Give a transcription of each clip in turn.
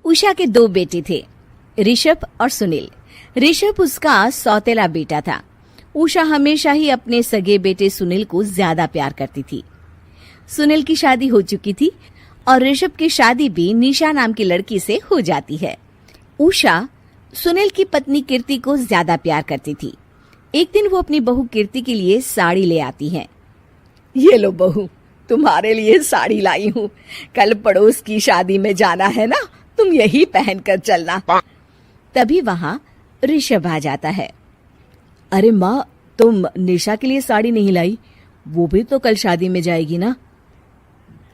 उषा के 2 बेटे थे, ऋषभ और सुनील। ऋषभ उसका सौतेला बेटा था। उषा हमेशा ही अपने सगे बेटे सुनील को ज्यादा प्यार करती थी। सुनील की शादी हो चुकी थी और ऋषभ की शादी भी निशा नाम की लड़की से हो जाती है। उषा सुनील की पत्नी कीर्ति को ज्यादा प्यार करती थी। एक दिन वो अपनी बहू कीर्ति के लिए साड़ी ले आती है। ये लो बहू, तुम्हारे लिए साड़ी लाई हूँ। कल पड़ोस की शादी में जाना है ना, तुम यही पहन कर चलना। तभी वहाँ ऋषभ आ जाता है। अरे माँ, तुम निशा के लिए साड़ी नहीं लाई? वो भी तो कल शादी में जाएगी ना?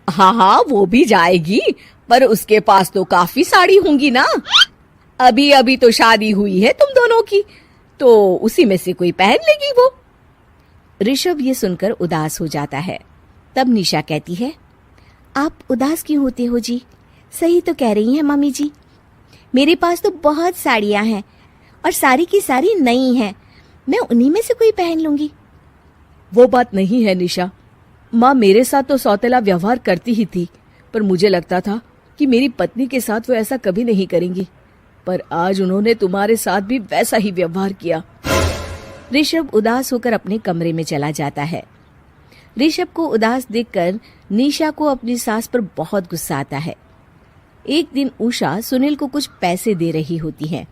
हाँ, वो भी जाएगी, पर उसके पास तो काफी साड़ी होंगी ना। अभी अभी तो शादी हुई है तुम दोनों की, तो उसी में से कोई पहन लेगी वो। ऋषभ ये सुनकर उदास हो जाता है। तब निशा कहती है, आप उदास क्यों होते हो जी? सही तो कह रही हैं मम्मी जी। मेरे पास तो बहुत साड़ियां हैं और सारी की सारी नई हैं। मैं उन्हीं में से कोई पहन लूंगी। वो बात नहीं है निशा। माँ मेरे साथ तो सौतेला व्यवहार करती ही थी, पर मुझे लगता था कि मेरी पत्नी के साथ वो ऐसा कभी नहीं करेंगी, पर आज उन्होंने तुम्हारे साथ भी वैसा ही व्यवहार किया। ऋषभ उदास होकर अपने कमरे में चला जाता है। ऋषभ को उदास देखकर निशा को अपनी सास पर बहुत गुस्सा आता है। एक दिन उषा सुनील को कुछ पैसे दे रही होती है।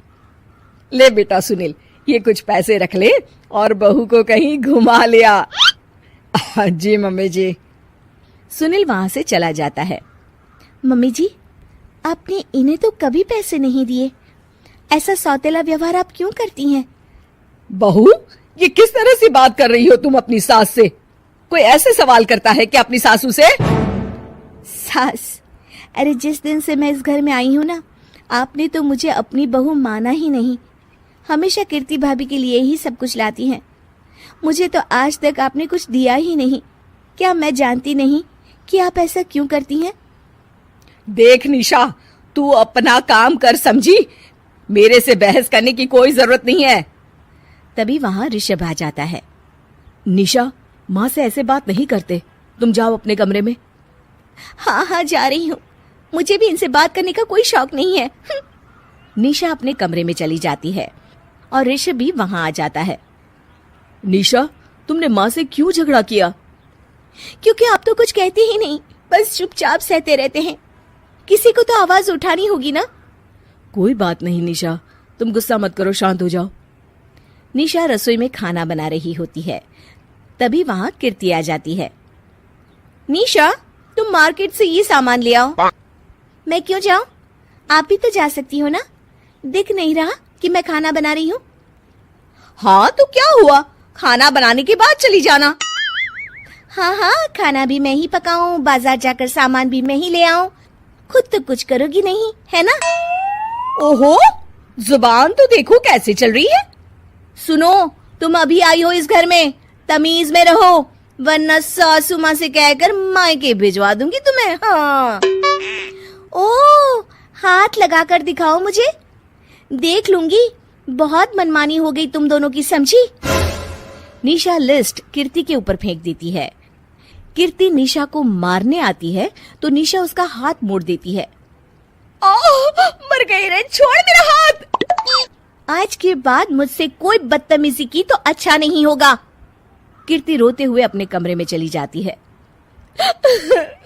ले बेटा सुनील, ये कुछ पैसे रख ले और बहू को कहीं घुमा लिया। जी मम्मी जी। सुनील वहां से चला जाता है। मम्मी जी, आपने इन्हें तो कभी पैसे नहीं दिए। ऐसा सौतेला व्यवहार आप क्यों करती हैं? बहू, ये किस तरह से बात कर रही हो तुम अपनी सास से? कोई ऐसे सवाल करता है कि अपनी सासू से? सास? अरे जिस दिन से मैं इस घर में आई हूँ ना, आपने तो मुझे अपनी बहू माना ही नहीं। हमेशा कीर्ति भाभी के लिए ही सब कुछ लाती हैं। मुझे तो आज तक आपने कुछ दिया ही नहीं। क्या मैं जानती नहीं कि आप ऐसा क्यों करती हैं? देख निशा, तू अपना काम कर समझी। मेरे से बहस करने की कोई जरूरत नहीं है। तभी वहां ऋषभ आ जाता है। निशा, माँ से ऐसे बात नहीं करते। तुम जाओ अपने कमरे में। हाँ, जा रही हूँ। मुझे भी इनसे बात करने का कोई शौक नहीं है। निशा अपने कमरे में चली जाती है और ऋषभ भी वहां आ जाता है। निशा, तुमने माँ से क्यों झगड़ा किया? क्योंकि आप तो कुछ कहते ही नहीं, बस चुपचाप सहते रहते हैं। किसी को तो आवाज उठानी होगी ना। कोई बात नहीं निशा, तुम गुस्सा मत करो, शांत हो जाओ। निशा रसोई में खाना बना रही होती है। तभी वहां कीर्ति आ जाती है। निशा, तुम मार्केट से ये सामान ले आओ। मैं क्यों जाऊं? आप भी तो जा सकती हो ना। दिख नहीं रहा कि मैं खाना बना रही हूँ? हाँ तो क्या हुआ, खाना बनाने के बाद चली जाना। हाँ, खाना भी मैं ही पकाऊं, बाजार जाकर सामान भी मैं ही ले आऊं। खुद तो कुछ करोगी नहीं, है ना? ओहो, जुबान तो देखो कैसे चल रही है। सुनो, तुम अभी आई हो इस घर में, तमीज में रहो, वरना सासू माँ से कहकर मायके भिजवा दूंगी तुम्हें। हाँ। ओह, हाथ लगाकर दिखाओ मुझे, देख लूंगी। बहुत मनमानी हो गई तुम दोनों की, समझी? निशा लिस्ट कीर्ति के ऊपर फेंक देती है। कीर्ति निशा को मारने आती है तो निशा उसका हाथ मोड़ देती है। मर गई रे, छोड़ मेरा हाथ। आज के बाद मुझसे कोई बदतमीजी की तो अच्छा नहीं होगा। कीर्ति रोते हुए अपने कमरे में चली जाती है।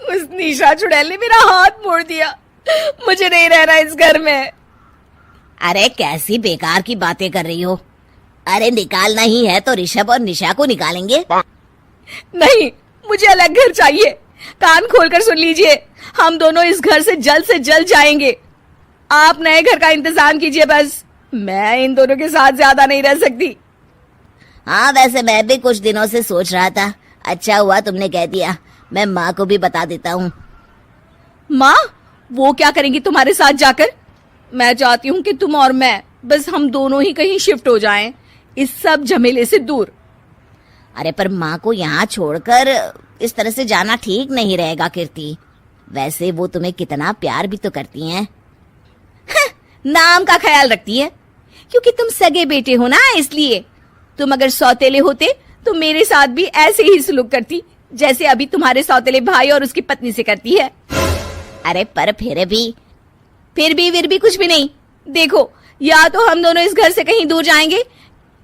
उस निशा चुड़ैल ने मेरा हाथ मोड़ दिया। मुझे नहीं रहना इस घर में। अरे कैसी बेकार की बातें कर रही हो। अरे निकालना ही है तो ऋषभ और निशा को निकालेंगे। नहीं, मुझे अलग घर चाहिए। कान खोलकर सुन लीजिए, हम दोनों इस घर से जल्द जाएंगे। आप नए घर का इंतजाम कीजिए बस। मैं इन दोनों के साथ ज्यादा नहीं रह सकती। हाँ, वैसे मैं भी कुछ दिनों से सोच रहा था। अच्छा हुआ तुमने कह दिया, मैं माँ को भी बता देता हूँ। माँ, वो क्या करेंगी तुम्हारे साथ जाकर? मैं चाहती हूँ कि तुम और मैं, बस हम दोनों ही कहीं शिफ्ट हो जाएं, इस सब झमेले से दूर। अरे पर माँ को यहाँ छोड़कर इस तरह से जाना ठीक नहीं रहेगा कीर्ति। वैसे वो तुम्हें कितना प्यार भी तो करती हैं। नाम का ख्याल रखती है, क्योंकि तुम सगे बेटे हो ना, इसलिए। तुम अगर सौतेले होते तो मेरे साथ भी ऐसे ही सलूक करती जैसे अभी तुम्हारे सौतेले भाई और उसकी पत्नी से करती है। अरे पर फिर भी कुछ भी नहीं। देखो, या तो हम दोनों इस घर से कहीं दूर जाएंगे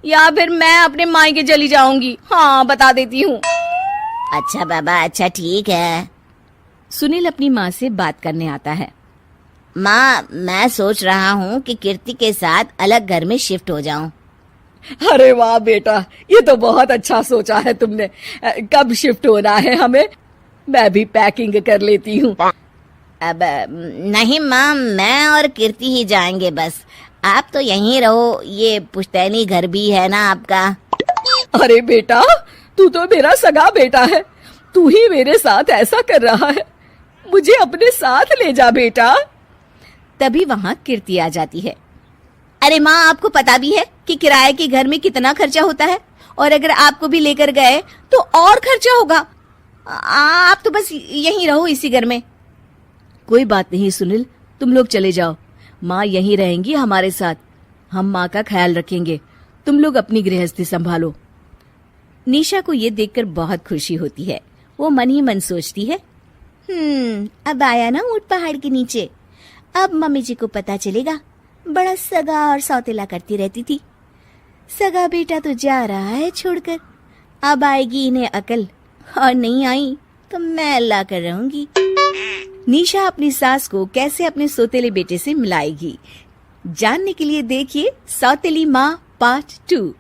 या फिर मैं अपने मायके चली जाऊंगी। हाँ, बता देती हूँ। अच्छा बाबा, अच्छा ठीक है। सुनील अपनी माँ से बात करने आता है। माँ, मैं सोच रहा हूँ कि कीर्ति के साथ अलग घर में शिफ्ट हो जाऊं। अरे वाह बेटा, ये तो बहुत अच्छा सोचा है तुमने। कब शिफ्ट होना है हमें? मैं भी पैकिंग कर लेती हूँ। अब नहीं माँ, मैं और कीर्ति ही जाएंगे बस। आप तो यहीं रहो, ये पुश्तैनी घर भी है ना आपका। अरे बेटा, तू तो मेरा सगा बेटा है, तू ही मेरे साथ ऐसा कर रहा है, मुझे अपने साथ ले जा बेटा। तभी वहाँ कीर्ति आ जाती है। अरे माँ, आपको पता भी है कि किराए के घर में कितना खर्चा होता है, और अगर आपको भी लेकर गए तो और खर्चा होगा। आप तो बस यहीं रहो इसी घर में। कोई बात नहीं सुनील, तुम लोग चले जाओ, माँ यहीं रहेंगी हमारे साथ, हम माँ का ख्याल रखेंगे, तुम लोग अपनी गृहस्थी संभालो। निशा को ये देखकर बहुत खुशी होती है। वो मन ही मन सोचती है, अब आया ना ऊंट पहाड़ के नीचे। अब मम्मी जी को पता चलेगा, बड़ा सगा और सौतेला करती रहती थी। सगा बेटा तो जा रहा है छोड़कर, अब आएगी इन्हें अकल, और नहीं आई तो मैं अल्लाह कर रहूंगी। निशा अपनी सास को कैसे अपने सौतेले बेटे से मिलाएगी, जानने के लिए देखिए सौतेली माँ पार्ट 2।